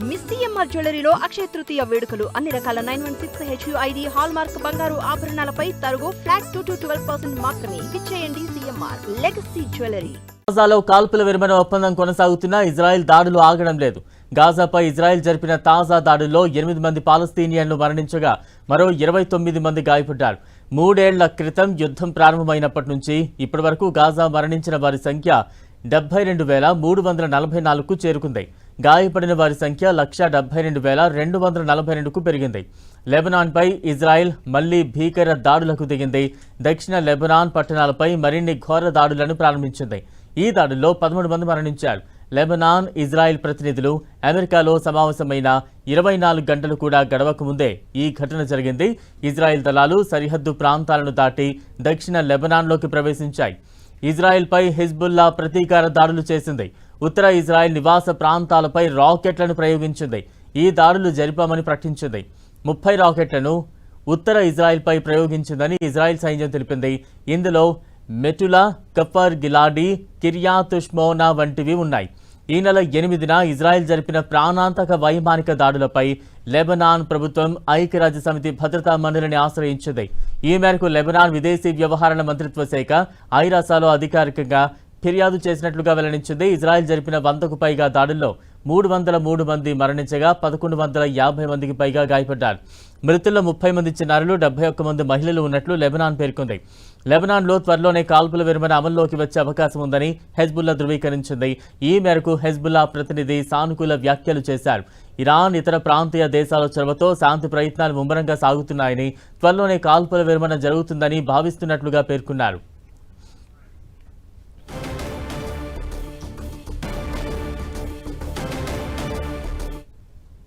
Miss CMR జ్యువెలరీలో Akshaya Tritiya వేడుకలు అన్ని రకాల 916 HUID హాల్ మార్క్ బంగారు ఆభరణాలపై తరుగు ఫ్లాట్ 2-12% మాత్రమే. విచ్చేయండి సిఎంఆర్ లెగసీ జ్యువెలరీ. గాజాలో కాల్పుల విరమణ ఒప్పందం కొనసాగుతున్నా ఇజ్రాయెల్ దాడులు ఆగడం లేదు. గాజాపై ఇజ్రాయెల్ జరిపిన తాజా దాడుల్లో 8 మంది పాలస్తీనియన్లు మరణించగా మరో 29 మంది గాయపడ్డారు. 3 ఏళ్ల క్రితం యుద్ధం ప్రారంభమైనప్పటి నుంచి ఇప్పటి వరకు గాజా మరణించిన వారి సంఖ్య 72,344కు చేరుకుంది. గాయపడిన వారి సంఖ్య 172,242కు పెరిగింది. లెబనాన్పై ఇజ్రాయెల్ మళ్లీ భీకర దాడులకు దిగింది. దక్షిణ లెబనాన్ పట్టణాలపై మరిన్ని ఘోర దాడులను ప్రారంభించింది. ఈ దాడుల్లో 13 మంది మరణించారు. లెబనాన్ ఇజ్రాయెల్ ప్రతినిధులు అమెరికాలో సమావేశమైన 24 గంటలు కూడా గడవక ముందే ఈ ఘటన జరిగింది. ఇజ్రాయెల్ దళాలు సరిహద్దు ప్రాంతాలను దాటి దక్షిణ లెబనాన్లోకి ప్రవేశించాయి. ఇజ్రాయెల్పై హిజ్బుల్లా ప్రతీకార దాడులు చేసింది. ఉత్తర ఇజ్రాయెల్ నివాస ప్రాంతాలపై రాకెట్లను ప్రయోగించింది. ఈ దాడులు జరిపామని ప్రకటించింది. 30 రాకెట్లను ఉత్తర ఇజ్రాయెల్పై ప్రయోగించిందని ఇజ్రాయెల్ సైన్యం తెలిపింది. ఇందులో మెటులా, కఫర్ గిలాడీ, కిర్యాత్ షమోనా వంటివి ఉన్నాయి. ఈ నెల 8న ఇజ్రాయెల్ జరిపిన ప్రాణాంతక వైమానిక దాడులపై లెబనాన్ ప్రభుత్వం ఐక్యరాజ్యసమితి భద్రతా మండలిని ఆశ్రయించింది. ఈ మేరకు లెబనాన్ విదేశీ వ్యవహారాల మంత్రిత్వ శాఖ ఐరాసాలో అధికారికంగా ఫిర్యాదు చేసినట్లుగా వెల్లడించింది. ఇజ్రాయెల్ జరిపిన 100కు పైగా దాడుల్లో 303 మంది మరణించగా 1150 మందికి పైగా గాయపడ్డారు. మృతుల్లో 30 మంది చిన్నారులు, 71 మంది మహిళలు ఉన్నట్లు లెబనాన్ పేర్కొంది. లెబనాన్లో త్వరలోనే కాల్పుల విరమణ అమల్లోకి వచ్చే అవకాశం ఉందని హెజ్బుల్లా ధృవీకరించింది. ఈ మేరకు హెజ్బుల్లా ప్రతినిధి సానుకూల వ్యాఖ్యలు చేశారు. ఇరాన్, ఇతర ప్రాంతీయ దేశాల చొరవతో శాంతి ప్రయత్నాలు ముమ్మరంగా సాగుతున్నాయని, త్వరలోనే కాల్పుల విరమణ జరుగుతుందని భావిస్తున్నట్లుగా పేర్కొన్నారు.